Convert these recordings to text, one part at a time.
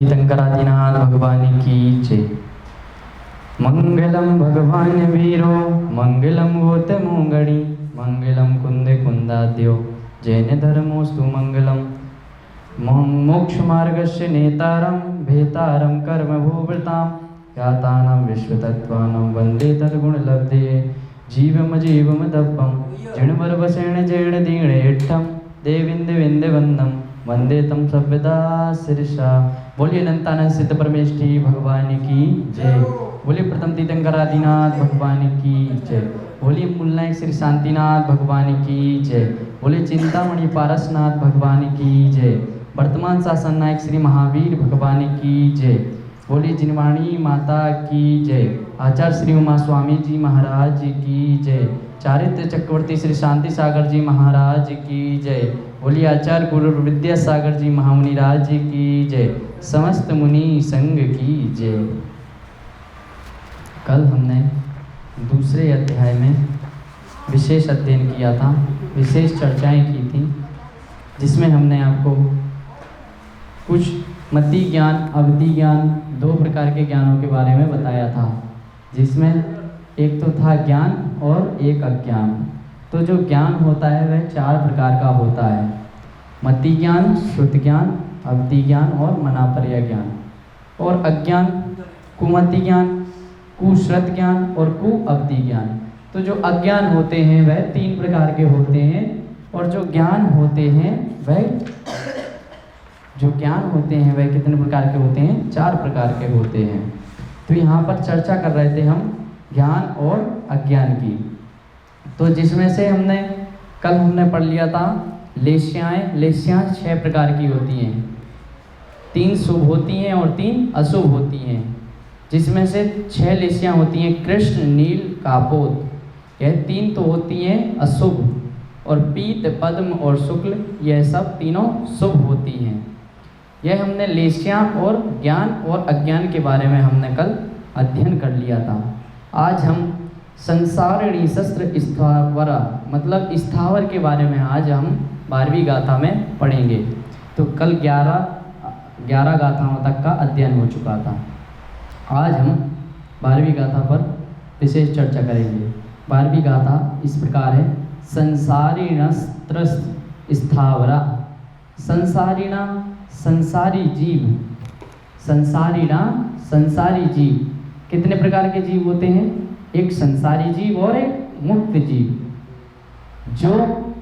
शंकरादिनाथ भगवान की जय। मंगलम भगवान वीरो मंगलम गोतमोगणी मंगलम कुंदे कुंदाद्यो जैन धर्मोस्तु मंगलम मोक्ष मार्गस्य नेतारं भेतारं कर्मभूवृतां यातानां विश्वतत्त्वानं वन्दे तद्गुणलब्धे जीवमजीवमदब्बं जिणवरवसेण जैण दीणेट्ठं देविन्दविन्दवन्दं वन्दे तं सभ्यदा शिरसा। बोलिए अनंतानंद सिद्ध परमेष्ठी भगवान की जय। बोलिए प्रथम तीर्थंकरादिनाथ भगवान की जय। बोलिए मूलनायक श्री शांतिनाथ भगवान की जय। बोलिए चिंतामणि पारसनाथ भगवान की जय। वर्तमान शासन नायक श्री महावीर भगवान की जय। बोलिए जिनवाणी माता की जय। आचार्य श्री उमा स्वामी जी महाराज की जय। चारित्र चक्रवर्ती श्री शांति सागर जी महाराज की जय। बोलिए आचार्य गुरु विद्यासागर जी महामुनि राज की जय। समस्त मुनि संघ की जय। कल हमने दूसरे अध्याय में विशेष अध्ययन किया था, विशेष चर्चाएं की थी, जिसमें हमने आपको कुछ मति ज्ञान, अवधि ज्ञान, दो प्रकार के ज्ञानों के बारे में बताया था, जिसमें एक तो था ज्ञान और एक अज्ञान। तो जो ज्ञान होता है वह चार प्रकार का होता है: मति ज्ञान, श्रुति ज्ञान, अवधि ज्ञान और मनापर्य ज्ञान। और अज्ञान कुमति ज्ञान, कुश्रुत ज्ञान और कुअवधि ज्ञान। तो जो अज्ञान होते हैं वह तीन प्रकार के होते हैं, और जो ज्ञान होते हैं वह कितने प्रकार के होते हैं? चार प्रकार के होते हैं। तो यहाँ पर चर्चा कर रहे थे हम ज्ञान और अज्ञान की। तो जिसमें से कल हमने पढ़ लिया था लेश्याएँ। लेश्याँ 6 प्रकार की होती हैं, 3 शुभ होती हैं और 3 अशुभ होती हैं। जिसमें से 6 लेश्याँ होती हैं कृष्ण, नील, कापोद। यह 3 तो होती हैं अशुभ, और पीत, पद्म और शुक्ल यह सब तीनों शुभ होती हैं। यह हमने लेश्याँ और ज्ञान और अज्ञान के बारे में हमने कल अध्ययन कर लिया था। आज हम संसारिणी शस्त्र स्थावरा मतलब स्थावर के बारे में आज हम 12वीं गाथा में पढ़ेंगे। तो कल 11 गाथाओं तक का अध्ययन हो चुका था। आज हम 12वीं गाथा पर विशेष चर्चा करेंगे। 12वीं गाथा इस प्रकार है: संसारिणस्त्र स्थावरा। संसारिणा संसारी जीव, संसारिणा संसारी जीव। कितने प्रकार के जीव होते हैं? एक संसारी जीव और एक मुक्त जीव। जो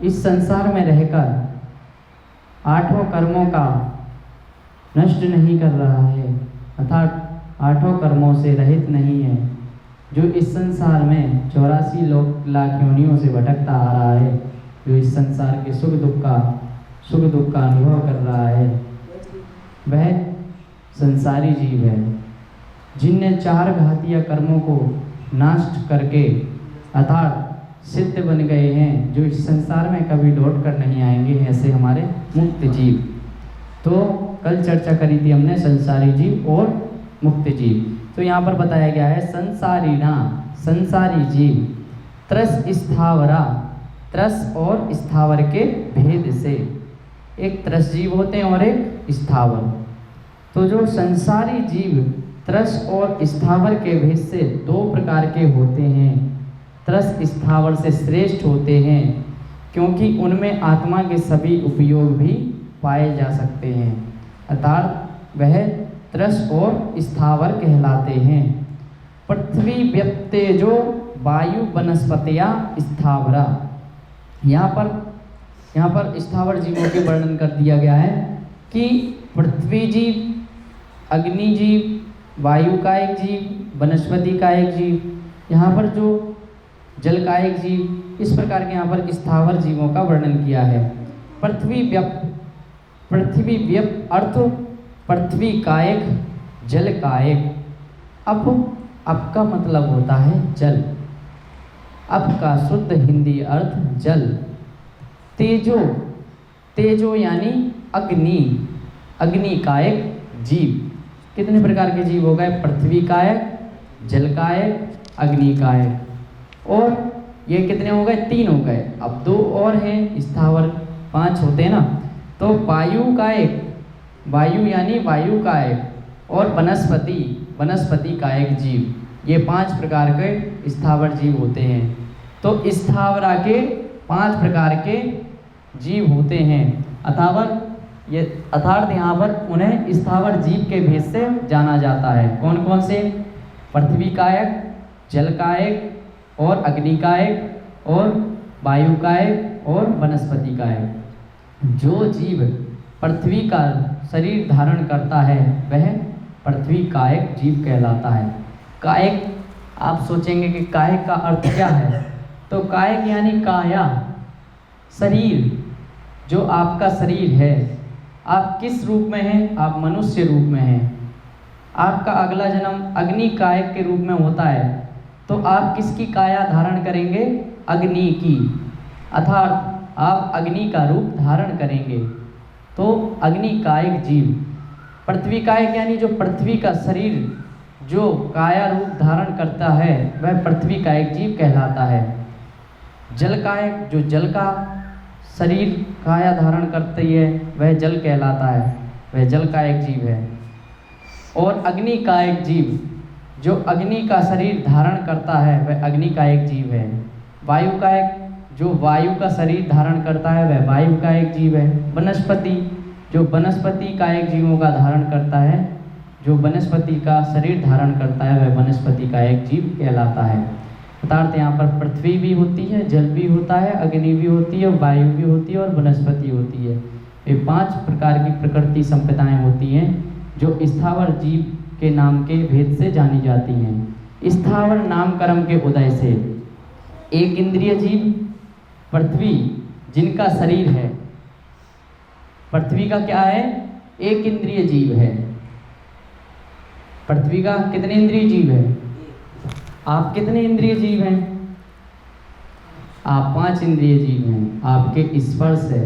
इस संसार में रहकर 8 कर्मों का नष्ट नहीं कर रहा है, अर्थात 8 कर्मों से रहित नहीं है, जो इस संसार में 84 लाख योनियों से भटकता आ रहा है, जो इस संसार के सुख दुख का अनुभव कर रहा है, वह संसारी जीव है। जिनने 4 घातीय कर्मों को नष्ट करके अर्थात सिद्ध बन गए हैं, जो इस संसार में कभी लौट कर नहीं आएंगे, ऐसे हमारे मुक्त जीव। तो कल चर्चा करी थी हमने संसारी जीव और मुक्त जीव। तो यहाँ पर बताया गया है संसारिणा संसारी जीव, त्रस स्थावरा, त्रस और स्थावर के भेद से। एक त्रस जीव होते हैं और एक स्थावर। तो जो संसारी जीव त्रस और स्थावर के भेद से 2 प्रकार के होते हैं। त्रस स्थावर से श्रेष्ठ होते हैं, क्योंकि उनमें आत्मा के सभी उपयोग भी पाए जा सकते हैं, अर्थात वह त्रस और स्थावर कहलाते हैं। पृथ्वी व्यक्तेजो वायु वनस्पतिया स्थावरा। यहाँ पर स्थावर जीवों के वर्णन कर दिया गया है कि पृथ्वी जीव, अग्नि जीव, वायु का एक जीव, वनस्पति का एक जीव, यहाँ पर जो जल का एक जीव, इस प्रकार के यहाँ पर स्थावर जीवों का वर्णन किया है। पृथ्वी व्यप अर्थ पृथ्वी कायक, जल कायक। अप का मतलब होता है जल। अप का शुद्ध हिंदी अर्थ जल। तेजो यानी अग्नि, अग्नि कायक जीव। कितने प्रकार के जीव हो गए? पृथ्वी कायक, जल कायक, अग्नि कायक। और ये कितने हो गए? 3 हो गए। अब 2 और हैं स्थावर, 5 होते हैं ना। तो वायु कायक वायु यानी वायु कायक और वनस्पति वनस्पति कायक जीव, ये 5 प्रकार के स्थावर जीव होते हैं। तो स्थावरा के 5 प्रकार के जीव होते हैं। अर्थात यहाँ पर उन्हें स्थावर जीव के भेद से जाना जाता है। कौन कौन से? पृथ्वी कायक, जल कायक और अग्नि कायक और वायु कायक और वनस्पति कायक। जो जीव पृथ्वी का शरीर धारण करता है वह पृथ्वी कायक जीव कहलाता है। कायक, आप सोचेंगे कि कायक का अर्थ क्या है? तो कायक यानी काया, शरीर, जो आपका शरीर है। आप किस रूप में हैं? आप मनुष्य रूप में हैं। आपका अगला जन्म अग्नि कायक के रूप में होता है, तो आप किसकी काया धारण करेंगे? अग्नि की, अर्थात आप अग्नि का रूप धारण करेंगे। तो अग्नि कायक जीव। पृथ्वी कायक यानी जो पृथ्वी का शरीर जो काया रूप धारण करता है वह पृथ्वी कायक जीव कहलाता है। जल कायक जो जल का शरीर काया धारण करती है वह जल कहलाता है, वह जल कायक जीव है। और अग्नि कायक जीव जो अग्नि का शरीर धारण करता है वह अग्नि कायक जीव है। वायु कायक जो वायु का शरीर धारण करता है वह वायु कायक जीव है। वनस्पति जो वनस्पति कायक जीवों का धारण करता है, जो वनस्पति का शरीर धारण करता है वह वनस्पति कायक जीव कहलाता है। अर्थात यहाँ पर पृथ्वी भी होती है, जल भी होता है, अग्नि भी होती है, वायु भी होती है और वनस्पति होती है। ये 5 प्रकार की प्रकृति संपदाएं होती हैं जो स्थावर जीव के नाम के भेद से जानी जाती हैं। स्थावर नामकरण के उदय से एक इंद्रिय जीव पृथ्वी जिनका शरीर है, पृथ्वी का क्या है? एक इंद्रिय जीव है। पृथ्वी का कितने इंद्रिय जीव है? आप कितने इंद्रिय जीव हैं? आप 5 इंद्रिय जीव हैं। आपके स्पर्श है,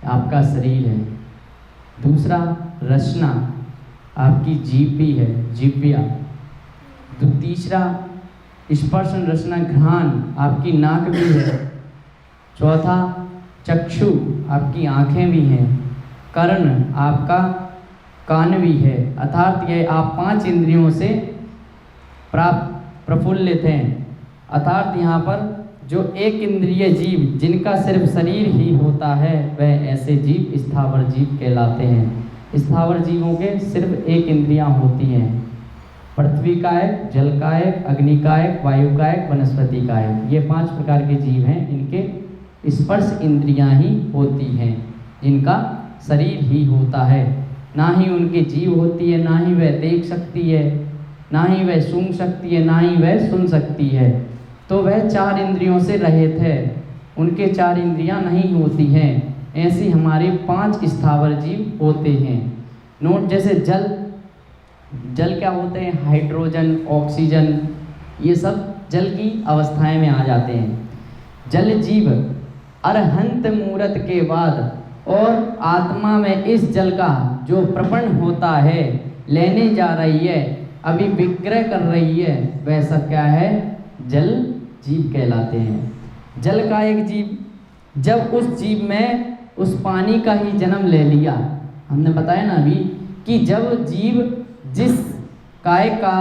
आपका शरीर है। दूसरा रचना, आपकी जीभ भी है, जीव्या। तीसरा स्पर्शन रचना घ्राण, आपकी नाक भी है। चौथा चक्षु, आपकी आँखें भी हैं। कर्ण, आपका कान भी है। अर्थात यह आप 5 इंद्रियों से प्राप्त प्रफुल्लित हैं। अर्थात यहाँ पर जो एक इंद्रिय जीव जिनका सिर्फ शरीर ही होता है वह ऐसे जीव स्थावर जीव कहलाते हैं। स्थावर जीवों के सिर्फ एक इंद्रियां होती हैं, पृथ्वी कायक, जल कायक, अग्नि कायक, वायु कायक, वनस्पति कायक। ये 5 प्रकार के जीव हैं। इनके स्पर्श इंद्रियां ही होती हैं, जिनका शरीर ही होता है। ना ही उनकी जीव होती है, ना ही वह देख सकती है, ना ही वह सूंघ सकती है, ना ही वह सुन सकती है। तो वह 4 इंद्रियों से रहित है, उनके 4 इंद्रियां नहीं होती हैं। ऐसी हमारे 5 स्थावर जीव होते हैं। नोट, जैसे जल, जल क्या होते हैं? हाइड्रोजन, ऑक्सीजन, ये सब जल की अवस्थाएं में आ जाते हैं। जल जीव अरहंत मूर्त के बाद और आत्मा में इस जल का जो प्रपन्न होता है, लेने जा रही है, अभी विक्रय कर रही है, वह सब क्या है? जल जीव कहलाते हैं। जल का एक जीव जब उस जीव में उस पानी का ही जन्म ले लिया, हमने बताया ना अभी कि जब जीव जिस कायक का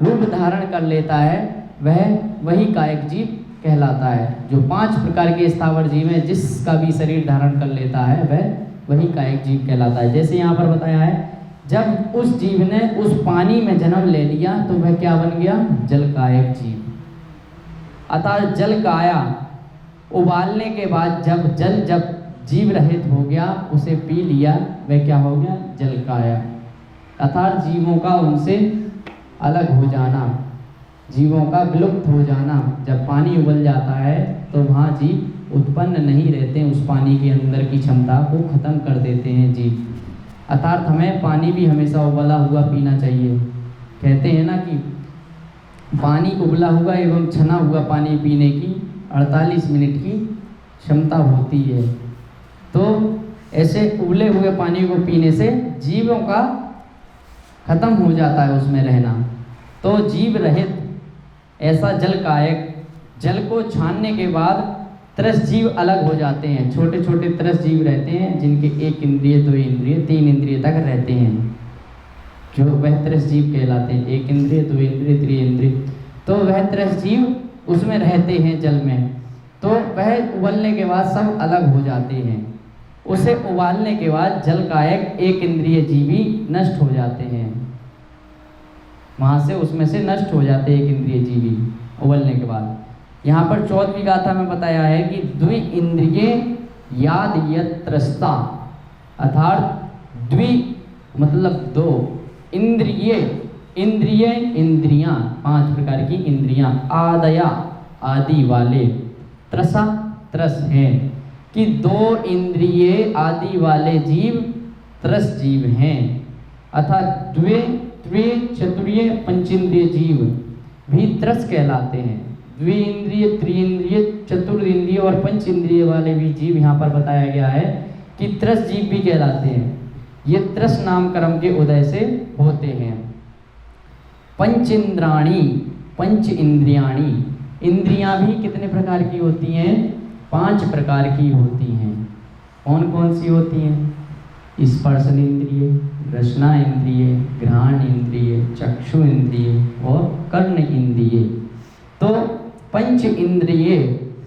रूप धारण कर लेता है वह वही कायक जीव कहलाता है। जो 5 प्रकार के स्थावर जीव हैं जिसका भी शरीर धारण कर लेता है वह वही कायक जीव कहलाता है। जैसे यहाँ पर बताया है, जब उस जीव ने उस पानी में जन्म ले लिया तो वह क्या बन गया? जल कायक जीव। अतः जल काया उबालने के बाद जब जीव रहित हो गया, उसे पी लिया, वह क्या हो गया? जल काया। अर्थात जीवों का उनसे अलग हो जाना, जीवों का विलुप्त हो जाना। जब पानी उबल जाता है तो वहाँ जीव उत्पन्न नहीं रहते, उस पानी के अंदर की क्षमता को खत्म कर देते हैं जीव। अर्थात हमें पानी भी हमेशा उबला हुआ पीना चाहिए। कहते हैं ना कि पानी उबला हुआ एवं छना हुआ पानी पीने की 48 मिनट की क्षमता होती है। तो ऐसे उबले हुए पानी को पीने से जीवों का खत्म हो जाता है उसमें रहना। तो जीव रहित ऐसा जल कायक, जल को छानने के बाद त्रस जीव अलग हो जाते हैं। छोटे छोटे त्रस जीव रहते हैं जिनके 1 इंद्रिय, 2 इंद्रिय, 3 इंद्रिय तक रहते हैं, जो वह त्रस जीव कहलाते हैं। 1 इंद्रिय, 2 इंद्रिय, 3 इंद्रिय, तो वह त्रस जीव उसमें रहते हैं जल में। तो वह उबलने के बाद सब अलग हो जाते हैं। उसे उबालने के बाद जल कायक 1 इंद्रिय जीवी नष्ट हो जाते हैं, वहाँ से उसमें से नष्ट हो जाते हैं 1 इंद्रिय जीवी उबलने के बाद। यहाँ पर 14वीं गाथा में बताया है कि द्वि इंद्रिय याद यत्रस्ता, अर्थात द्वि मतलब 2 इंद्रिय, इंद्रिय इंद्रियां 5 प्रकार की इंद्रियां, आदया आदि वाले, त्रसा त्रस है कि 2 इंद्रिय आदि वाले जीव त्रस जीव हैं। अर्थात द्वे त्वे चतुर्य पंचेंद्रिय जीव भी त्रस कहलाते हैं। द्विइंद्रिय, त्रिइंद्रिय, चतुर्इंद्रिय और पंच इंद्रिय वाले भी जीव यहाँ पर बताया गया है कि त्रस जीव भी कहलाते हैं। ये त्रस नाम कर्म के उदय से होते हैं। पंचेंद्राणी, पंच इंद्रियाणी, इंद्रियां भी कितने प्रकार की होती हैं? 5 प्रकार की होती हैं। कौन कौन सी होती हैं? स्पर्शन इंद्रिय, रसना इंद्रिय, घ्राण इंद्रिय, चक्षु इंद्रिय और कर्ण इंद्रिय। तो पंच इंद्रिय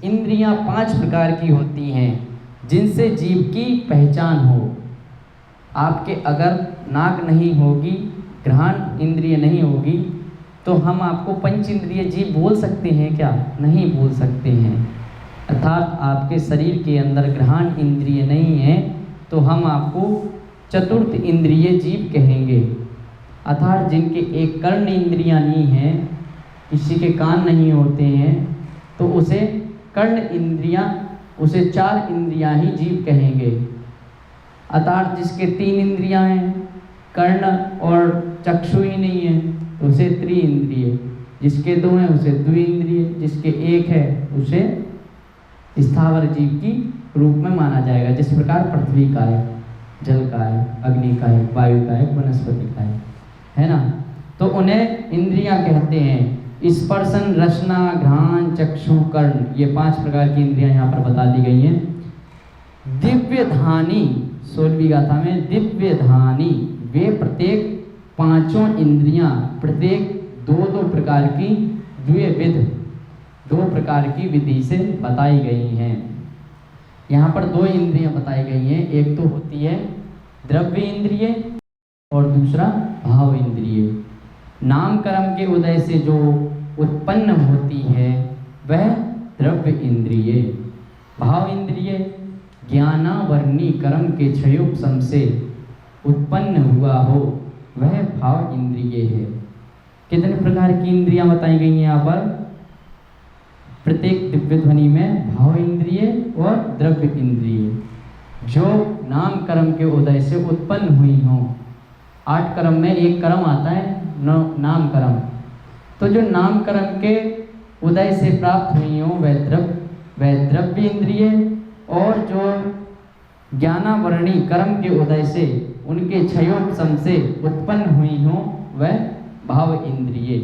इंद्रियां 5 प्रकार की होती हैं जिनसे जीव की पहचान हो। आपके अगर नाक नहीं होगी, घ्राण इंद्रिय नहीं होगी, तो हम आपको पंच इंद्रिय जीव बोल सकते हैं क्या? नहीं बोल सकते हैं। अर्थात आपके शरीर के अंदर घ्राण इंद्रिय नहीं है तो हम आपको चतुर्थ इंद्रिय जीव कहेंगे। अर्थात जिनके एक कर्ण इंद्रियां नहीं हैं, किसी के कान नहीं होते हैं, तो उसे कर्ण इंद्रियां, उसे 4 इंद्रियां ही जीव कहेंगे। अर्थात जिसके 3 इंद्रियां हैं, कर्ण और चक्षु ही नहीं है, तो उसे त्रिइंद्रिय, जिसके 2 हैं उसे द्विइंद्रिय, जिसके 1 है उसे स्थावर जीव की रूप में माना जाएगा। जिस प्रकार पृथ्वी का है, जल का है, अग्नि का है, वायु का है, वनस्पति का है ना। तो उन्हें इंद्रियां कहते हैं। स्पर्शन, रसना, घ्राण, चक्षु, कर्ण, ये 5 प्रकार की इंद्रियां यहाँ पर बता दी गई हैं। दिव्य धानी, 16वीं गाथा में दिव्य धानी, वे प्रत्येक 5 इंद्रियां प्रत्येक 2-2 प्रकार की द्विविध 2 प्रकार की विधि से बताई गई हैं। यहाँ पर 2 इंद्रियां बताई गई हैं। एक तो होती है द्रव्य इंद्रिय और दूसरा भाव इंद्रिय। नाम कर्म के उदय से जो उत्पन्न होती है वह द्रव्य इंद्रिय। भाव इंद्रिय ज्ञानावरणी कर्म के क्षयोपशम से उत्पन्न हुआ हो वह भाव इंद्रिय है। कितने प्रकार की इंद्रियां बताई गई हैं यहाँ पर? प्रत्येक दिव्य ध्वनि में भाव इंद्रिय और द्रव्य इंद्रिय जो नाम कर्म के उदय से उत्पन्न हुई हो। 8 कर्म में एक कर्म आता है नाम कर्म। तो जो नाम कर्म के उदय से प्राप्त हुई हो वह द्रव्य इंद्रिय, और जो ज्ञानावरणी कर्म के उदय से उनके क्षयोपशम से उत्पन्न हुई हो वह भाव इंद्रिय।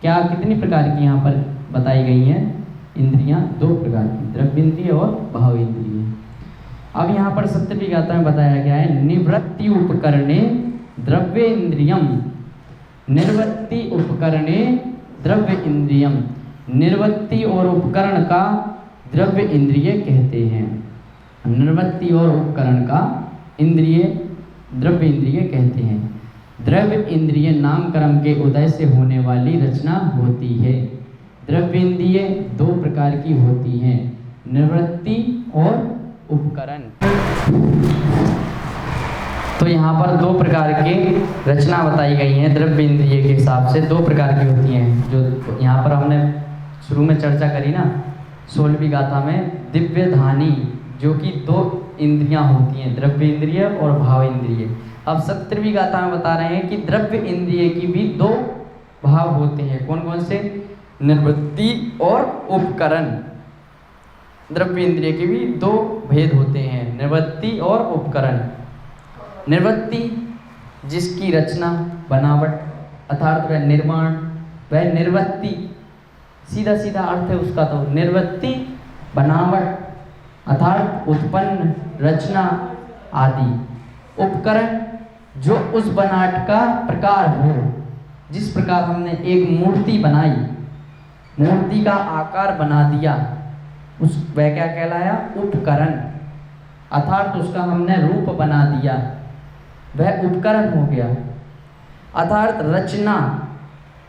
क्या कितनी प्रकार की यहाँ पर बताई गई हैं इंद्रियां? 2 प्रकार की, द्रव्य इंद्रिय और भाव इंद्रिय। अब यहाँ पर 17वीं गाथा में बताया गया है निवृत्ति उपकरणे द्रव्य इंद्रियम, निर्वृत्ति उपकरणे द्रव्य इंद्रियम। निर्वृत्ति और उपकरण का द्रव्य इंद्रिय कहते हैं, निर्वृत्ति और उपकरण का इंद्रिय द्रव्य इंद्रिय कहते हैं। द्रव्य इंद्रिय नाम कर्म के उदय से होने वाली रचना होती है। द्रव्य इंद्रिय 2 प्रकार की होती हैं, निवृत्ति और उपकरण। तो यहाँ पर 2 प्रकार की रचना बताई गई हैं द्रव्य इंद्रिय के हिसाब से। 2 प्रकार की होती हैं जो यहाँ पर हमने शुरू में चर्चा करी ना 16वीं गाथा में। दिव्य धानी जो कि 2 इंद्रियां होती हैं, द्रव्य इंद्रिय और भाव इंद्रिय। अब 17वीं गाथा में बता रहे हैं कि द्रव्य इंद्रिय की भी 2 भाव होते हैं। कौन कौन से? निर्वृत्ति और उपकरण। द्रव्य इंद्रिय के भी 2 भेद होते हैं, निर्वृत्ति और उपकरण। निर्वृत्ति जिसकी रचना, बनावट अर्थात वह निर्माण, वह निर्वृत्ति, सीधा सीधा अर्थ है उसका। तो निर्वृत्ति बनावट अर्थात उत्पन्न, रचना आदि। उपकरण जो उस बनावट का प्रकार हो। जिस प्रकार हमने एक मूर्ति बनाई, मूर्ति का आकार बना दिया, उस वह क्या कहलाया? उपकरण। अर्थात उसका हमने रूप बना दिया, वह उपकरण हो गया। अर्थात रचना,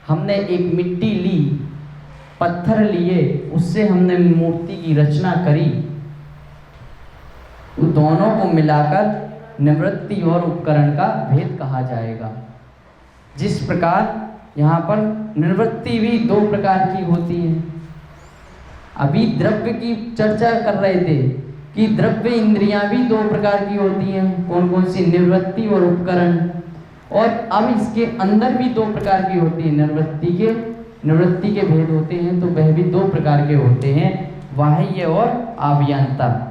हमने एक मिट्टी ली, पत्थर लिए, उससे हमने मूर्ति की रचना करी, उन दोनों को मिलाकर निवृत्ति और उपकरण का भेद कहा जाएगा। जिस प्रकार यहाँ पर निवृत्ति भी दो प्रकार की होती है। अभी द्रव्य की चर्चा कर रहे थे कि द्रव्य इंद्रियां भी दो प्रकार की होती हैं। कौन कौन सी? निवृत्ति और उपकरण। और अब इसके अंदर भी दो प्रकार की होती है। निवृत्ति के भेद होते हैं, तो वह भी दो प्रकार के होते हैं, बाह्य और आभ्यंतर।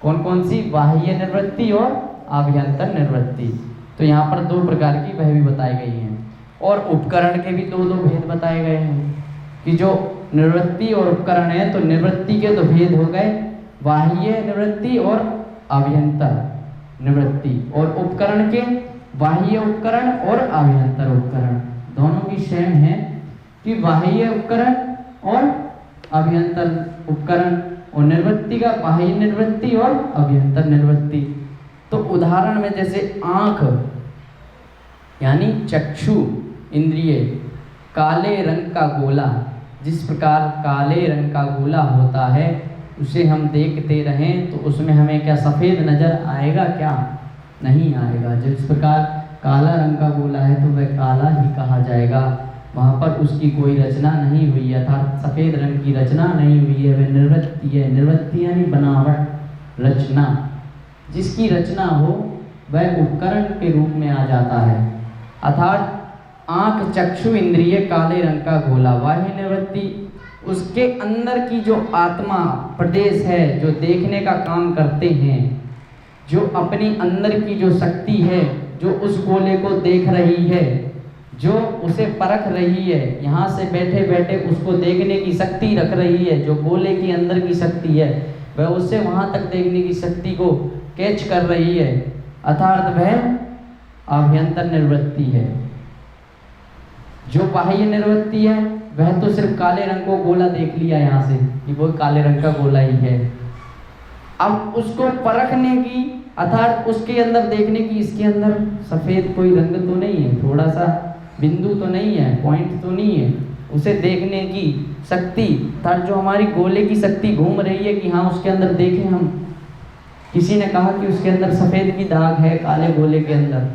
कौन कौन सी? बाह्य निवृत्ति और आभ्यंतर निवृत्ति। तो यहाँ पर दो प्रकार की वह भी बताई गई हैं। और उपकरण के भी दो दो भेद बताए गए हैं कि जो निवृत्ति और उपकरण है, तो निवृत्ति के तो भेद हो गए, बाह्य निवृत्ति और आभ्यंतर निवृत्ति। और उपकरण के बाह्य उपकरण और आभ्यंतर उपकरण दोनों की सेम है कि बाह्य उपकरण और आभ्यंतर उपकरण, और निवृत्ति का बाह्य निवृत्ति और आभ्यंतर निवृत्ति। तो उदाहरण में जैसे आँख यानी चक्षु इंद्रिय, काले रंग का गोला, जिस प्रकार काले रंग का गोला होता है, उसे हम देखते रहें तो उसमें हमें क्या सफ़ेद नज़र आएगा? क्या नहीं आएगा। जिस प्रकार काला रंग का गोला है तो वह काला ही कहा जाएगा, वहाँ पर उसकी कोई रचना नहीं हुई है, अर्थात सफ़ेद रंग की रचना नहीं हुई है, वह निवृत्ति है। निवृत्ति यानी बनावट, रचना। जिसकी रचना हो वह उपकरण के रूप में आ जाता है। अर्थात आँख, चक्षु इंद्रिय, काले रंग का गोला, बाह्य निवृत्ति। उसके अंदर की जो आत्मा प्रदेश है, जो देखने का काम करते हैं, जो अपनी अंदर की जो शक्ति है, जो उस गोले को देख रही है, जो उसे परख रही है, यहाँ से बैठे बैठे उसको देखने की शक्ति रख रही है, जो गोले की अंदर की शक्ति है, वह उससे वहाँ तक देखने की शक्ति को कैच कर रही है, अर्थात वह आभ्यंतर निवृत्ति है। जो बाह्य निवृत्ति है वह तो सिर्फ काले रंग को गोला देख लिया यहाँ से कि वो काले रंग का गोला ही है। अब उसको परखने की, अर्थात उसके अंदर देखने की, इसके अंदर सफ़ेद कोई रंग तो नहीं है, थोड़ा सा बिंदु तो नहीं है, पॉइंट तो नहीं है, उसे देखने की शक्ति, अर्थात जो हमारी गोले की शक्ति घूम रही है कि हाँ उसके अंदर देखें हम। किसी ने कहा कि उसके अंदर सफ़ेद की दाग है काले गोले के अंदर,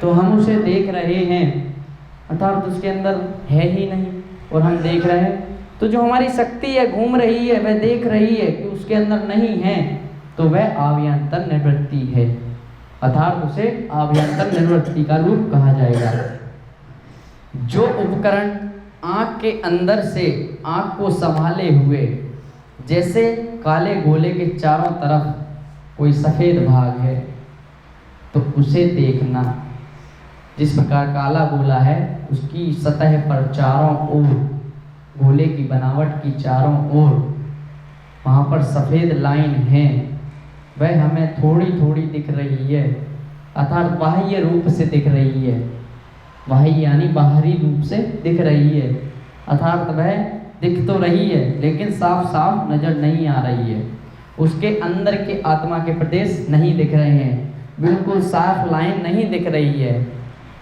तो हम उसे देख रहे हैं, अर्थात उसके अंदर है ही नहीं और हम देख रहे हैं। तो जो हमारी शक्ति है घूम रही है, वह देख रही है कि उसके अंदर नहीं है, तो वह आभ्यंतर निवृत्ति है, अर्थात उसे आभ्यंतर निवृत्ति का रूप कहा जाएगा। जो उपकरण आँख के अंदर से आँख को संभाले हुए, जैसे काले गोले के चारों तरफ कोई सफ़ेद भाग है तो उसे देखना। जिस प्रकार काला गोला है, उसकी सतह पर चारों ओर, गोले की बनावट की चारों ओर वहाँ पर सफ़ेद लाइन है, वह हमें थोड़ी थोड़ी दिख रही है, अर्थात बाह्य रूप से दिख रही है। बाह्य यानी बाहरी रूप से दिख रही है, अर्थात वह दिख तो रही है लेकिन साफ साफ नज़र नहीं आ रही है। उसके अंदर के आत्मा के प्रदेश नहीं दिख रहे हैं, बिल्कुल साफ लाइन नहीं दिख रही है,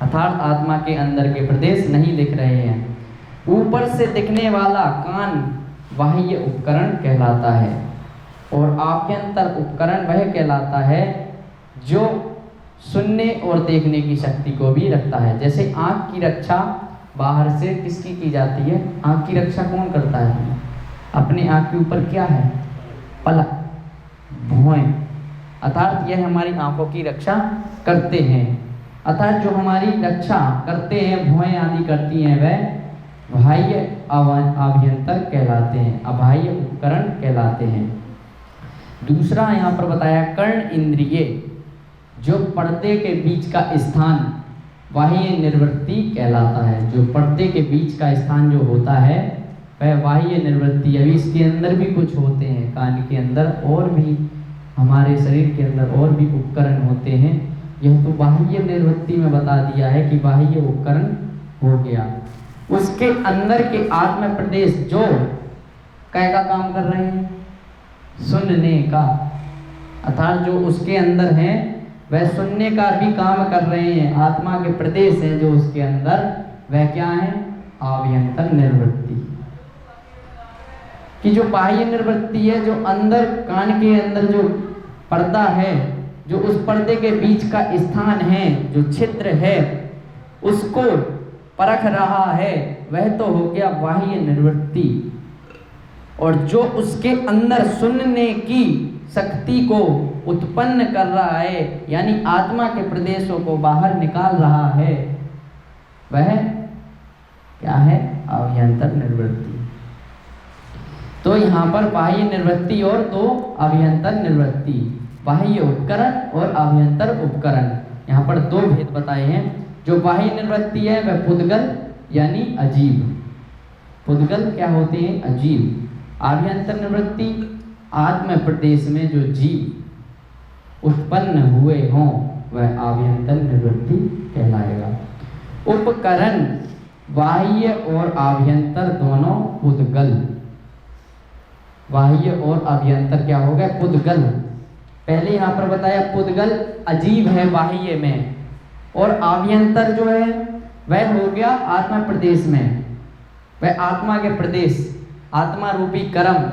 अर्थात आत्मा के अंदर के प्रदेश नहीं दिख रहे हैं। ऊपर से दिखने वाला कान बाह्य उपकरण कहलाता है, और आभ्यंतर उपकरण वह कहलाता है जो सुनने और देखने की शक्ति को भी रखता है। जैसे आँख की रक्षा बाहर से किसकी की जाती है? आँख की रक्षा कौन करता है? अपने आँख के ऊपर क्या है? पलक, भुएं, अर्थात यह हमारी आँखों की रक्षा करते हैं। अर्थात जो हमारी रक्षा करते हैं, भुएं आदि करती हैं, वह बाह्य आभ्यंतर कहलाते हैं, अबाह्य उपकरण कहलाते हैं। दूसरा यहाँ पर बताया कर्ण इंद्रिय, जो पर्दे के बीच का स्थान बाह्य निवृत्ति कहलाता है। जो पर्दे के बीच का स्थान जो होता है वह बाह्य निर्वृत्ति। अभी इसके अंदर भी कुछ होते हैं, कान के अंदर और भी, हमारे शरीर के अंदर और भी उपकरण होते हैं। यह तो बाह्य निर्वृत्ति में बता दिया है कि बाह्य उपकरण हो गया। उसके अंदर के आत्म प्रदेश जो कै का काम कर रहे हैं, सुनने का, अर्थात जो उसके अंदर है वह सुनने का भी काम कर रहे हैं। आत्मा के प्रदेश हैं जो उसके अंदर, वह क्या है, आभ्यंतर निर्वृत्ति कि जो बाह्य निर्वृत्ति है, जो अंदर कान के अंदर जो पर्दा है, जो उस पर्दे के बीच का स्थान है, जो छिद्र है, उसको परख रहा है, वह तो हो गया बाह्य निर्वृत्ति। और जो उसके अंदर सुनने की शक्ति को उत्पन्न कर रहा है, यानी आत्मा के प्रदेशों को बाहर निकाल रहा है, वह क्या है, आभ्यंतर निर्वृत्ति। तो यहाँ पर बाह्य निर्वृत्ति और दो आभ्यंतर निर्वृत्ति, बाह्य उपकरण और आभ्यंतर उपकरण, यहाँ पर दो भेद बताए हैं। जो बाह्य निर्वृत्ति है वह पुद्गल यानी अजीब, पुद्गल क्या होते हैं, अजीब। आभ्यंतर निवृत्ति आत्म प्रदेश में जो जीव उत्पन्न हुए हों वह आभ्यंतर निवृत्ति कहलाएगा। उपकरण बाह्य और आभ्यंतर दोनों पुद्गल, बाह्य और आभ्यंतर क्या हो गए, पुद्गल। पहले यहाँ पर बताया पुद्गल अजीब है बाह्य में, और आभ्यंतर जो है वह हो गया आत्मा प्रदेश में, वह आत्मा के प्रदेश, आत्मा रूपी कर्म,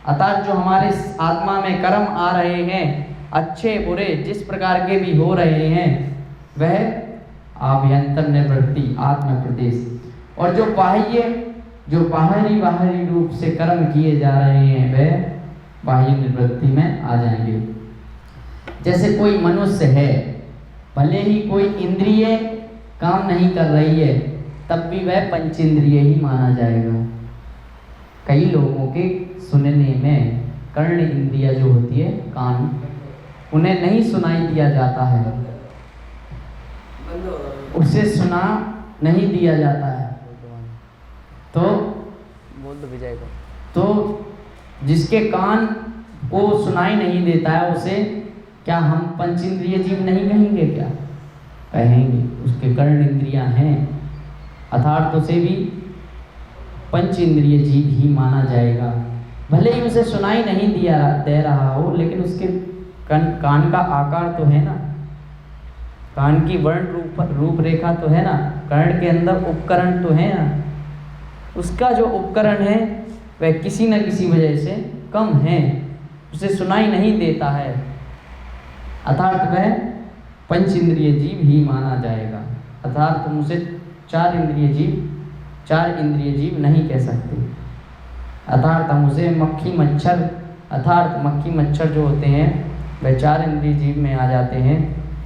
अर्थात जो हमारे आत्मा में कर्म आ रहे हैं, अच्छे बुरे जिस प्रकार के भी हो रहे हैं, वह आभ्यंतर निवृत्ति आत्म प्रदेश। और जो बाह्य, जो बाहरी रूप से कर्म किए जा रहे हैं, वह बाह्य निवृत्ति में आ जाएंगे। जैसे कोई मनुष्य है, भले ही कोई इंद्रिय काम नहीं कर रही है, तब भी वह पंचेंद्रिय ही माना जाएगा। कई लोगों के सुनने में कर्ण इंद्रिय जो होती है, कान, उन्हें नहीं सुनाई दिया जाता है, उसे सुना नहीं दिया जाता है। तो बोल दो विजय को, तो जिसके कान को सुनाई नहीं देता है, उसे क्या हम पंचेंद्रिय जीव नहीं कहेंगे, क्या कहेंगे? उसके कर्ण इंद्रियां हैं, अर्थात उसे भी पंच इंद्रिय जीव ही माना जाएगा। भले ही उसे सुनाई नहीं दे रहा हो, लेकिन उसके कान का आकार तो है ना, कान की वर्ण रूपरेखा तो है ना, कर्ण के अंदर उपकरण तो है ना, उसका जो उपकरण है वह किसी न किसी वजह से कम है, उसे सुनाई नहीं देता है, अर्थात वह पंच इंद्रिय जीव ही माना जाएगा। अर्थात तुम उसे चार इंद्रिय जीव नहीं कह सकते। अर्थात हम उसे मक्खी मच्छर, अर्थात मक्खी मच्छर जो होते हैं वह चार इंद्रिय जीव में आ जाते हैं,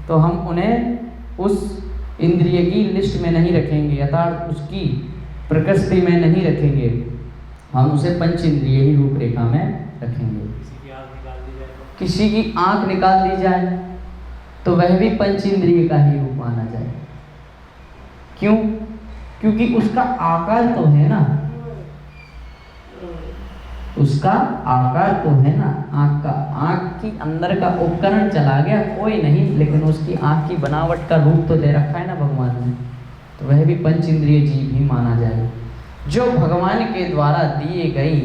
तो हम उन्हें उस इंद्रिय की लिस्ट में नहीं रखेंगे, अर्थात उसकी प्रकृति में नहीं रखेंगे, हम उसे पंच इंद्रिय ही रूपरेखा में रखेंगे। किसी की आंख निकाल दी जाए तो वह भी पंच इंद्रिय का ही रूप माना जाए। क्यों? क्योंकि उसका आकार तो है ना, उसका आकार तो है ना, आँख का, आँख की अंदर का उपकरण चला गया कोई नहीं, लेकिन उसकी आँख की बनावट का रूप तो दे रखा है ना भगवान ने, तो वह भी पंच इंद्रिय जीव ही माना जाए। जो भगवान के द्वारा दिए गई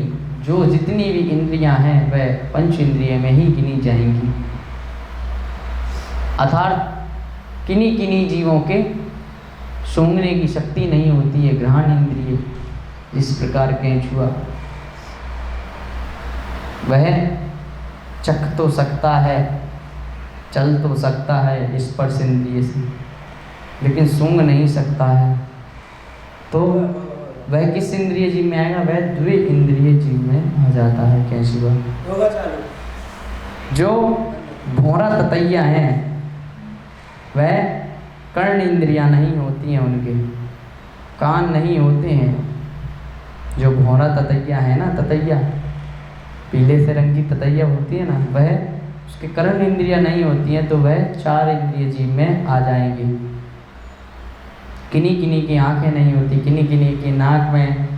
जो जितनी भी इंद्रियां हैं वह पंच इंद्रिय में ही गिनी जाएंगी। अर्थात किन्हीं किन्हीं जीवों के सूंघने की शक्ति नहीं होती है, घ्राण इंद्रिय, जिस प्रकार केंचुआ वह चख तो सकता है, चल तो सकता है स्पर्श इंद्रिय से, लेकिन सूंघ नहीं सकता है, तो वह किस इंद्रिय जीव में आएगा? वह द्वि इंद्रिय जीव में आ जाता है केंचुआ। जो भौरा ततैया हैं वह कर्ण इंद्रियां नहीं होती हैं, उनके कान नहीं होते हैं। जो भौरा ततैया है ना, ततैया पीले से रंग की ततैया होती है ना, वह उसके कर्ण इंद्रियां नहीं होती हैं, तो वह चार इंद्रिय जीव में आ जाएंगे। किन्हीं किन्हीं की आंखें नहीं होती, किन्हीं किन्हीं की नाक में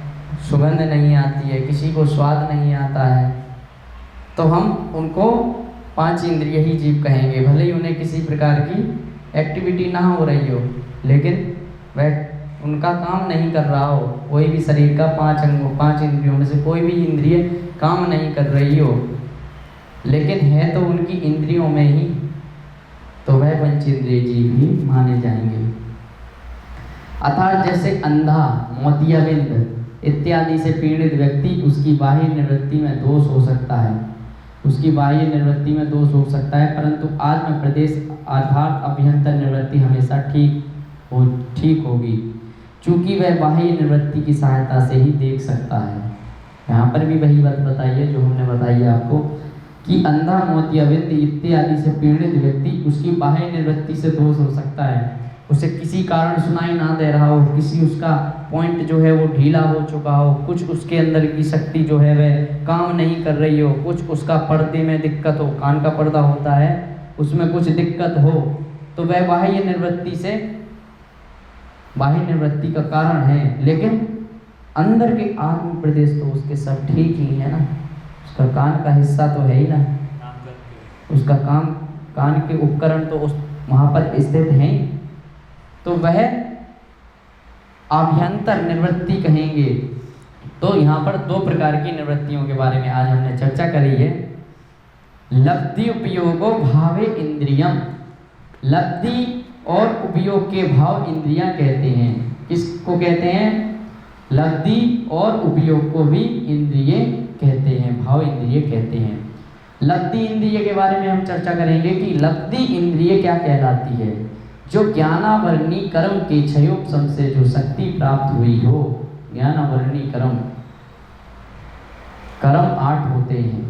सुगंध नहीं आती है, किसी को स्वाद नहीं आता है, तो हम उनको 5 इंद्रिय ही जीव कहेंगे। भले ही उन्हें किसी प्रकार की एक्टिविटी ना हो रही हो, लेकिन वह उनका काम नहीं कर रहा हो, कोई भी शरीर का 5 अंगों 5 इंद्रियों में से कोई भी इंद्रिय काम नहीं कर रही हो, लेकिन है तो उनकी इंद्रियों में ही, तो वह पंचेंद्रिय जीव ही माने जाएंगे। अर्थात जैसे अंधा, मोतियाबिंद इत्यादि से पीड़ित व्यक्ति, उसकी बाह्य निवृत्ति में दोष हो सकता है, उसकी बाह्य निवृत्ति में दोष हो सकता है, परंतु आत्म प्रदेश अर्थात अभ्यंतर निवृत्ति हमेशा ठीक होगी, चूँकि वह बाह्य निवृत्ति की सहायता से ही देख सकता है। यहाँ पर भी वही बात बताई है जो हमने बताई है आपको कि अंधा, मोतियाबिंद इत्यादि से पीड़ित व्यक्ति, उसकी बाह्य निवृत्ति से दोष हो सकता है, उसे किसी कारण सुनाई ना दे रहा हो, किसी उसका पॉइंट जो है वो ढीला हो चुका हो, कुछ उसके अंदर की शक्ति जो है वह काम नहीं कर रही हो, कुछ उसका पर्दे में दिक्कत हो, कान का पर्दा होता है उसमें कुछ दिक्कत हो, तो वह बाह्य निवृत्ति का कारण है, लेकिन अंदर के आत्म प्रदेश तो उसके सब ठीक ही है ना, उसका कान का हिस्सा तो है ही ना, उसका कान के उपकरण तो उस वहाँ पर स्थित हैं, तो वह आभ्यंतर निवृत्ति कहेंगे। तो यहाँ पर 2 प्रकार की निवृत्तियों के बारे में आज हमने चर्चा करी है। लब्धि उपयोगो भावे इंद्रियम, लब्धि और उपयोग के भाव इंद्रियां कहते हैं। किसको कहते हैं? लब्धि और उपयोग को भी इंद्रिय कहते हैं, भाव इंद्रिय कहते हैं। लब्धि इंद्रिय के बारे में हम चर्चा करेंगे कि लब्धि इंद्रिय क्या कहलाती है। जो ज्ञानावरणी कर्म के क्षयोपशम से जो शक्ति प्राप्त हुई हो, ज्ञानावरणी कर्म 8 होते हैं,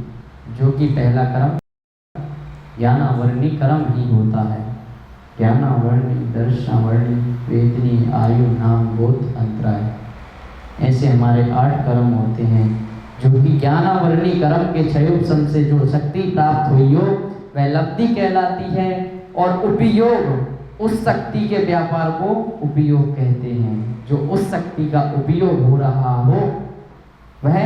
जो कि पहला कर्म ज्ञानावरणी कर्म ही होता है। ज्ञानावरणी, दर्शनावरणी, वेदनी, आयु, नाम, बोध, अंतराय, ऐसे हमारे 8 कर्म होते हैं, जो कि ज्ञानावरणी कर्म के क्षयोपशम से जो शक्ति प्राप्त हुई हो वह लब्धि कहलाती है। और उपयोग, उस शक्ति के व्यापार को उपयोग कहते हैं। जो उस शक्ति का उपयोग हो रहा हो, वह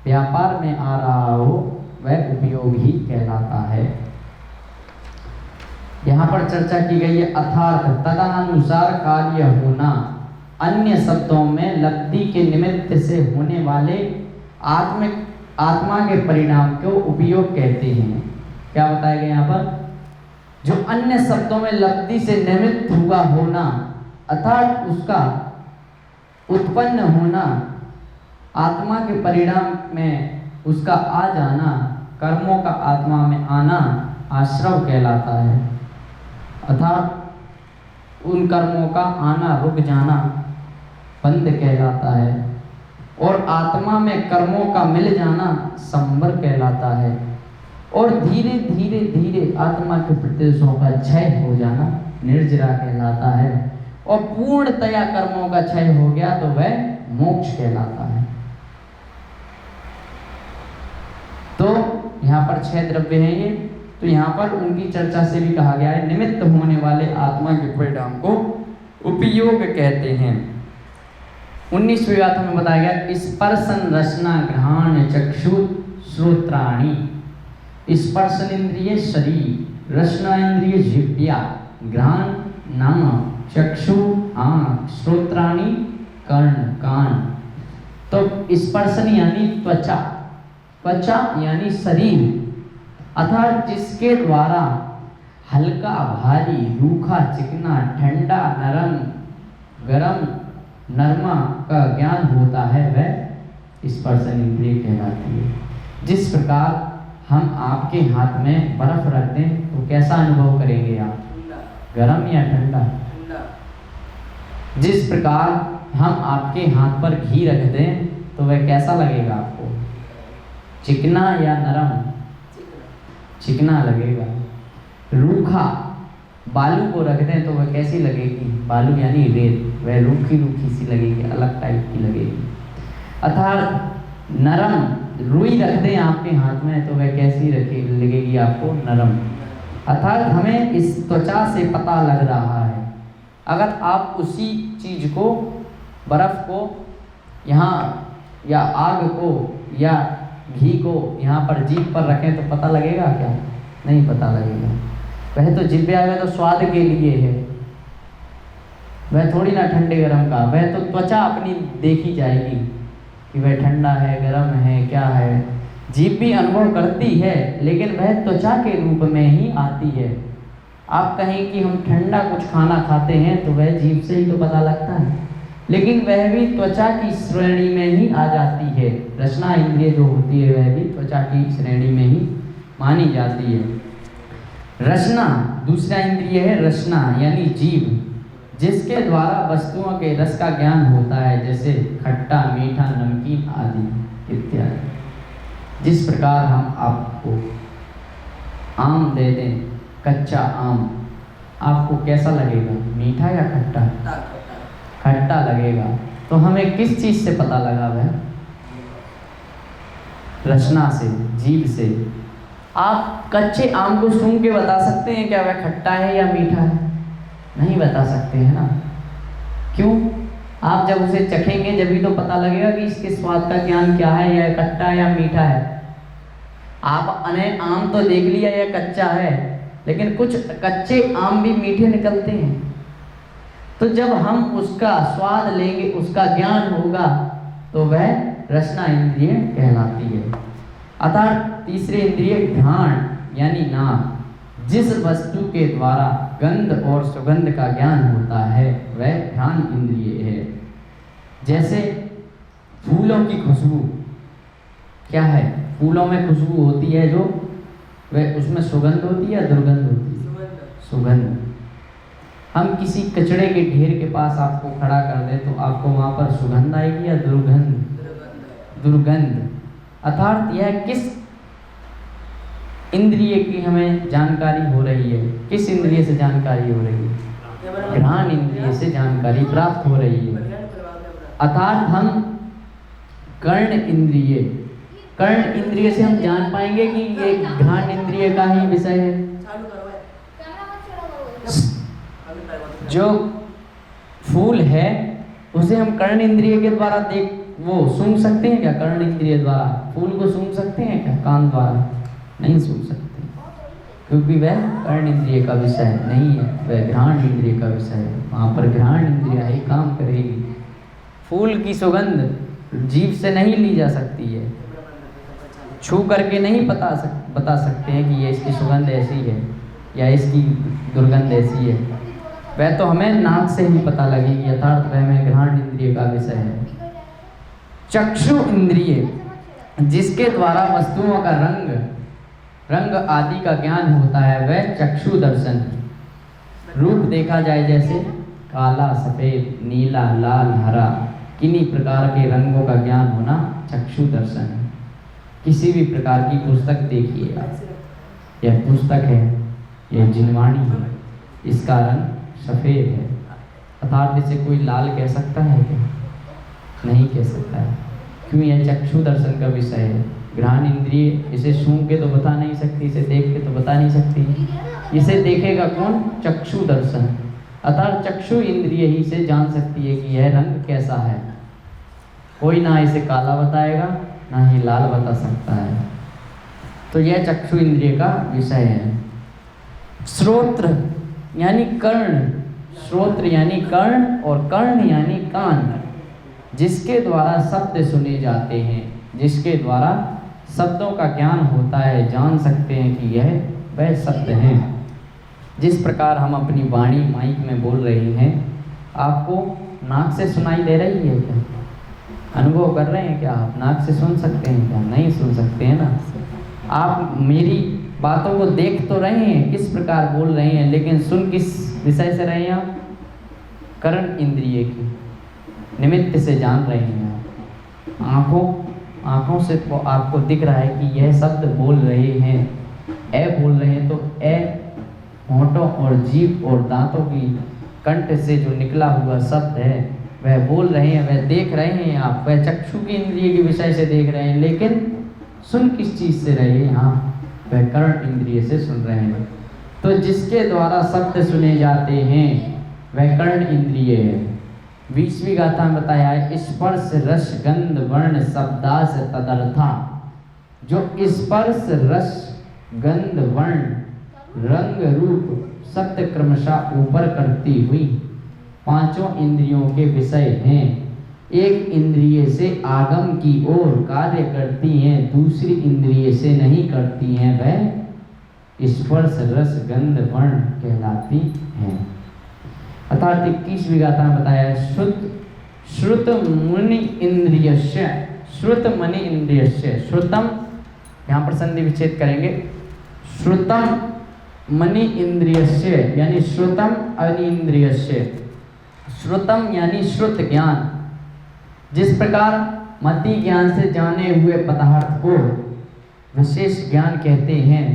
व्यापार में आ रहा हो, वह उपयोग ही कहलाता है। यहाँ पर चर्चा की गई है अर्थात तदनुसार कार्य होना। अन्य शब्दों में लब्धि के निमित्त से होने वाले आत्मा के परिणाम को उपयोग कहते हैं। क्या बताया गया यहाँ पर? जो अन्य शब्दों में लब्धि से निमित्त हुआ होना, अर्थात उसका उत्पन्न होना, आत्मा के परिणाम में उसका आ जाना, कर्मों का आत्मा में आना आश्रव कहलाता है। अर्थात उन कर्मों का आना, रुक जाना बंध कहलाता है। और आत्मा में कर्मों का मिल जाना संवर कहलाता है। और धीरे धीरे धीरे आत्मा के प्रदेशों का क्षय हो जाना निर्जरा कहलाता है। और पूर्णतया कर्मों का क्षय हो गया तो वह मोक्ष कहलाता है। तो यहाँ पर 6 द्रव्य हैं ये। तो यहाँ पर उनकी चर्चा से भी कहा गया है निमित्त होने वाले आत्मा के परिणाम को उपयोग कहते हैं। 19वीं बात हमें बताया गया स्पर्शन रसना घ्राण चक्षु श्रोत्राणि। स्पर्शन इंद्रिय शरीर, रसना इंद्रिय जिह्वा, घ्राण नाक, चक्षु आँख, श्रोत्राणि कर्ण कान। तो स्पर्शन यानी त्वचा, त्वचा यानी शरीर, अर्थात जिसके द्वारा हल्का भारी, रूखा चिकना, ठंडा नरम, गरम नरमा का ज्ञान होता है, वह स्पर्शन इंद्रिय कहलाती है। जिस प्रकार हम आपके हाथ में बर्फ रख दें तो कैसा अनुभव करेंगे आप? गरम या ठंडा? जिस प्रकार हम आपके हाथ पर घी रख दें तो वह कैसा लगेगा आपको? चिकना या नरम? चिकना लगेगा। रूखा बालू को रख दें तो वह कैसी लगेगी? बालू यानी रेत, वह रूखी रूखी सी लगेगी, अलग टाइप की लगेगी। अर्थात नरम रुई रख दें आपके हाथ में तो वह कैसी लगेगी आपको? नरम। अर्थात हमें इस त्वचा से पता लग रहा है। अगर आप उसी चीज को, बर्फ को यहाँ या आग को या घी को यहाँ पर जीभ पर रखें तो पता लगेगा क्या? नहीं पता लगेगा। वह तो जिह्वा में तो स्वाद के लिए है, वह थोड़ी ना ठंडे गरम का। वह तो त्वचा अपनी देखी जाएगी कि वह ठंडा है, गरम है, क्या है। जीभ भी अनुभव करती है, लेकिन वह त्वचा के रूप में ही आती है। आप कहें कि हम ठंडा कुछ खाना खाते हैं तो वह जीभ से ही तो पता लगता है, लेकिन वह भी त्वचा की श्रेणी में ही आ जाती है। रसना इंद्रिय जो होती है वह भी त्वचा की श्रेणी में ही मानी जाती है। रसना दूसरा इंद्रिय है, रसना यानी जीभ, जिसके द्वारा वस्तुओं के रस का ज्ञान होता है, जैसे खट्टा, मीठा, नमकीन आदि इत्यादि। जिस प्रकार हम आपको आम दे दें, कच्चा आम, आपको कैसा लगेगा? मीठा या खट्टा? खट्टा लगेगा। तो हमें किस चीज़ से पता लगा? वह रसना से, जीभ से। आप कच्चे आम को सूंघ के बता सकते हैं क्या वह खट्टा है या मीठा है? नहीं बता सकते हैं ना। क्यों? आप जब उसे चखेंगे जब भी तो पता लगेगा कि इसके स्वाद का ज्ञान क्या है, यह खट्टा है या मीठा है। आप अने आम तो देख लिया यह कच्चा है, लेकिन कुछ कच्चे आम भी मीठे निकलते हैं। तो जब हम उसका स्वाद लेंगे, उसका ज्ञान होगा, तो वह रसना इंद्रिय कहलाती है। अर्थात तीसरे इंद्रिय घ्राण यानी नाक, जिस वस्तु के द्वारा गंध और सुगंध का ज्ञान होता है वह घ्राण इंद्रिय है। जैसे फूलों की खुशबू क्या है? फूलों में खुशबू होती है जो वह, उसमें सुगंध होती है या दुर्गंध होती है? सुगंध। हम किसी कचड़े के ढेर के पास आपको खड़ा कर दें तो आपको वहाँ पर सुगंध आएगी या दुर्गंध? दुर्गंध। अर्थात यह किस इंद्रिय की हमें जानकारी हो रही है? किस इंद्रिय से जानकारी हो रही है? घ्राण इंद्रिय से जानकारी प्राप्त हो रही है। अर्थात हम कर्ण इंद्रिय से हम जान पाएंगे कि ये घ्राण इंद्रिय का ही विषय है। जो फूल है उसे हम कर्ण इंद्रिय के द्वारा वो सूंघ सकते हैं क्या? कर्ण इंद्रिय द्वारा फूल को सूंघ सकते हैं क्या? कान द्वारा नहीं सूंघ सकते, क्योंकि वह कर्ण इंद्रिय का विषय नहीं है, वह घ्राण इंद्रिय का विषय है। वहाँ पर घ्राण इंद्रिय ही काम करेगी। फूल की सुगंध जीभ से नहीं ली जा सकती है, छू करके नहीं बता सकते हैं कि ये इसकी सुगंध ऐसी है या इसकी दुर्गंध ऐसी है। वह तो हमें नाक से ही पता लगेगी, अर्थात वह में घ्राण इंद्रिय का विषय है। चक्षु इंद्रिय, जिसके द्वारा वस्तुओं का रंग आदि का ज्ञान होता है, वह चक्षु दर्शन। रूप देखा जाए जैसे काला, सफेद, नीला, लाल, हरा, किन्हीं प्रकार के रंगों का ज्ञान होना चक्षु दर्शन है। किसी भी प्रकार की पुस्तक देखिए आप, यह पुस्तक है, यह जिनवाणी है, इसका रंग सफ़ेद है, अर्थात इसे कोई लाल कह सकता है क्या? नहीं कह सकता है। क्यों? यह चक्षु दर्शन का विषय है। घ्राण इंद्रिय इसे सूंघ के तो बता नहीं सकती, इसे देख के तो बता नहीं सकती। इसे देखेगा कौन? चक्षु दर्शन। अर्थात चक्षु इंद्रिय ही से जान सकती है कि यह रंग कैसा है। कोई ना इसे काला बताएगा, ना ही लाल बता सकता है। तो यह चक्षु इंद्रिय का विषय है। श्रोत्र यानी कर्ण, श्रोत्र यानी कर्ण और कर्ण यानी कान, जिसके द्वारा शब्द सुने जाते हैं, जिसके द्वारा शब्दों का ज्ञान होता है, जान सकते हैं कि यह वह शब्द हैं। जिस प्रकार हम अपनी वाणी माइक में बोल रहे हैं, आपको नाक से सुनाई दे रही है क्या? अनुभव कर रहे हैं क्या? आप नाक से सुन सकते हैं क्या? नहीं सुन सकते हैं ना। आप मेरी बातों को देख तो रहे हैं किस प्रकार बोल रहे हैं, लेकिन सुन किस विषय से रहे हैं आप? कर्ण इंद्रिय की निमित्त से जान रहे हैं आप। आँखों से तो आपको दिख रहा है कि यह शब्द बोल रहे हैं, ए बोल रहे हैं, तो ए होंठों और जीभ और दांतों की कंठ से जो निकला हुआ शब्द है वह बोल रहे हैं, वह देख रहे हैं आप, वह चक्षु की इंद्रिय के विषय से देख रहे हैं, लेकिन सुन किस चीज़ से रहे हैं आप? वह कर्ण इंद्रिय से सुन रहे हैं। तो जिसके द्वारा शब्द सुने जाते हैं वह कर्ण इंद्रिय है। 20वीं गाथा में बताया है स्पर्श रस गंध वर्ण शब्दास तदर्था। जो स्पर्श रस गंध वर्ण रंग रूप शब्द क्रमशः ऊपर करती हुई पांचों इंद्रियों के विषय हैं, एक इंद्रिय से आगम की ओर कार्य करती हैं, दूसरी इंद्रिय से नहीं करती हैं, वह स्पर्श रस गंध वर्ण कहलाती हैं। अर्थात 21वीं गाथा में बताया श्रुत मुनि इंद्रियस्य, श्रुत मनि इंद्रियस्य, श्रुतम यहाँ पर संधि विच्छेद करेंगे, श्रुतम मनि इंद्रियस्य यानी श्रुतम अनिंद्रियस्य। श्रुतम यानी श्रुत ज्ञान, जिस प्रकार मति ज्ञान से जाने हुए पदार्थ को विशेष ज्ञान कहते हैं,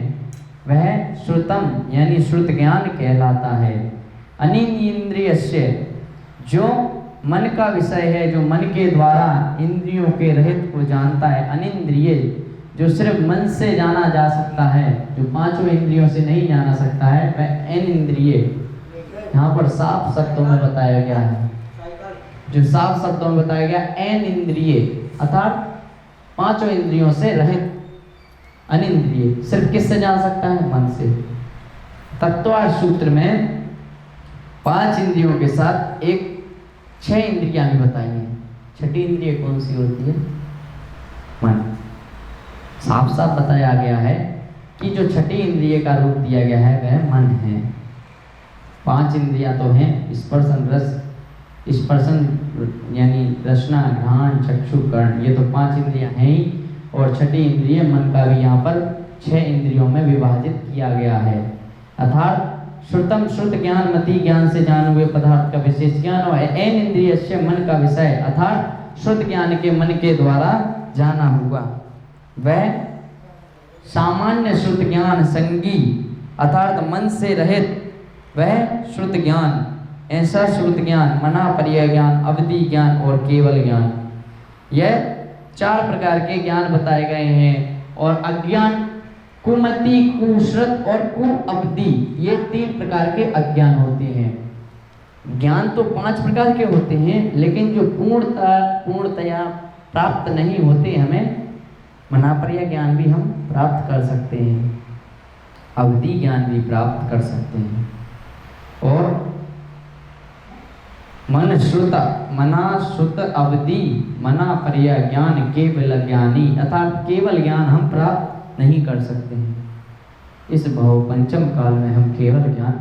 वह श्रुतम यानी श्रुत ज्ञान कहलाता है। अनिंद्रियस्य जो मन का विषय है, जो मन के द्वारा इंद्रियों के रहित को जानता है। अनिंद्रिय जो सिर्फ मन से जाना जा सकता है, जो पांचों इंद्रियों से नहीं जाना सकता है, वह अनिंद्रिय यहाँ पर साफ शब्दों में बताया गया है। जो साफ शब्दों में बताया गया अनिंद्रिय अर्थात पांचों इंद्रियों से रहित। अनिंद्रिय सिर्फ किससे जान सकता है? मन से। तत्वार्थ सूत्र में 5 इंद्रियों के साथ एक 6 इंद्रियां भी बताई हैं। छठी इंद्रिय कौन सी होती है? मन। साफ साफ बताया गया है कि जो छठी इंद्रिय का रूप दिया गया है वह मन है। 5 इंद्रियां तो हैं, स्पर्शन रस, स्पर्शन यानी रसना घ्राण चक्षु कर्ण, ये तो 5 इंद्रियां हैं ही, और छठी इंद्रिय मन का भी यहाँ पर 6 इंद्रियों में विभाजित किया गया है। अर्थात श्रुतम श्रुत ज्ञान मति ज्ञान से जान हुए पदार्थ का विशेष ज्ञान और एन इंद्रिय से मन का विषय अर्थात श्रुत ज्ञान के मन के द्वारा जाना हुआ। वह सामान्य श्रुत ज्ञान संगी अर्थात मन से रहित वह श्रुत ज्ञान, ऐसा श्रुत ज्ञान मना पर्याय ज्ञान, अवधि ज्ञान और केवल ज्ञान, यह 4 प्रकार के ज्ञान बताए गए हैं। और अज्ञान कुमति कुश्रुत और कुअवधि, ये 3 प्रकार के अज्ञान होते हैं। ज्ञान तो 5 प्रकार के होते हैं, लेकिन जो पूर्णतया प्राप्त नहीं होते, हमें मनापर्य ज्ञान भी हम प्राप्त कर सकते हैं, अवधि ज्ञान भी प्राप्त कर सकते हैं। और मन श्रुत मना श्रुत अवधि मना पर्य ज्ञान केवल ज्ञानी अर्थात केवल ज्ञान हम प्राप्त नहीं कर सकते हैं। इस भव पंचम काल में हम केवल ज्ञान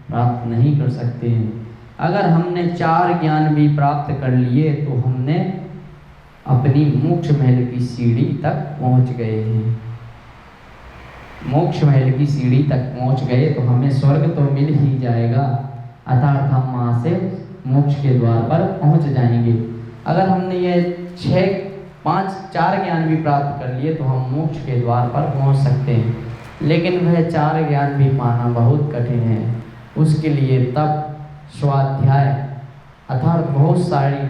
प्राप्त नहीं कर सकते हैं। अगर हमने 4 ज्ञान भी प्राप्त कर लिए तो हमने अपनी मोक्ष महल की सीढ़ी तक पहुंच गए हैं। मोक्ष महल की सीढ़ी तक पहुंच गए तो हमें स्वर्ग तो मिल ही जाएगा, अर्थात हम वहाँ से मोक्ष के द्वार पर पहुंच जाएंगे। अगर हमने ये 4 ज्ञान भी प्राप्त कर लिए तो हम मोक्ष के द्वार पर पहुंच सकते हैं, लेकिन वह 4 ज्ञान भी पाना बहुत कठिन है। उसके लिए तप स्वाध्याय अर्थात बहुत सारी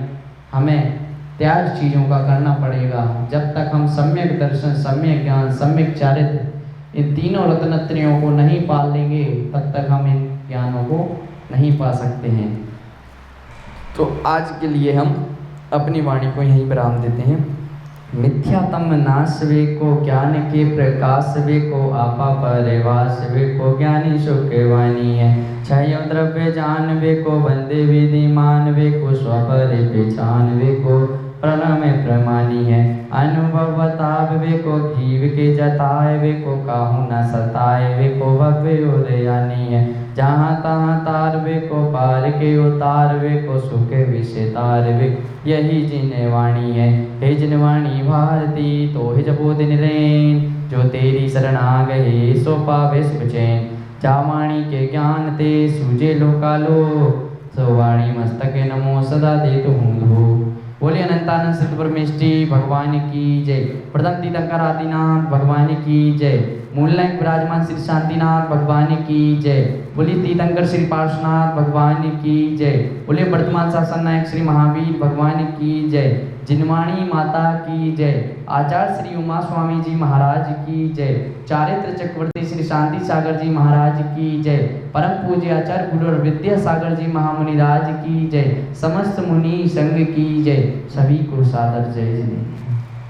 हमें त्याग चीज़ों का करना पड़ेगा। जब तक हम सम्यक दर्शन, सम्यक ज्ञान, सम्यक चारित्र, इन तीनों रत्नत्रयों को नहीं पाल लेंगे, तब तक हम इन ज्ञानों को नहीं पा सकते हैं। तो आज के लिए हम अपनी वाणी को यहीं विराम देते हैं। मिथ्यातम नाशवे को ज्ञान के प्रकाश वे को आपा परिवास वे को ज्ञानी सुख वाणी है। क्षय द्रव्य जान वे को बंदे विधिमान वे को स्वपर पहचान वे को प्रणव में प्रमाणी है। अनुभव बताव वे को जीव के जताए वे को काहू न सताए वे को भव्य उदयानी है। जहाँ तहाँ तार वे को पार के उतार वे को सुख विषेतार वे यही जिन वाणी है। हे जिन वाणी भारती तो हे जपो दिन रैन, जो तेरी शरण आ गए सो पावे सुख चैन। जा वाणी के ज्ञान ते सूझे लोकालो, सो वाणी मस्तक नमो सदा दे तो हूँ। बोले अनंतानंद सिद्ध परमेष्टि भगवान की जय। प्रथम तीर्थंकर आदिनाथ भगवान की जय। मूल नायक विराजमान श्री शांतिनाथ भगवान की जय। बोलिए तीर्थंकर श्री पार्श्वनाथ भगवान की जय। बोलिए वर्तमान शासन नायक श्री महावीर भगवान की जय। जिनवाणी माता की जय। आचार्य श्री उमा स्वामी जी महाराज की जय। चारित्र चक्रवर्ती श्री शांति सागर जी महाराज की जय। परम पूज्य आचार्य गुरु और विद्या सागर जी महामुनिराज की जय। समस्त मुनि संघ की जय। सभी को सादर जय जय।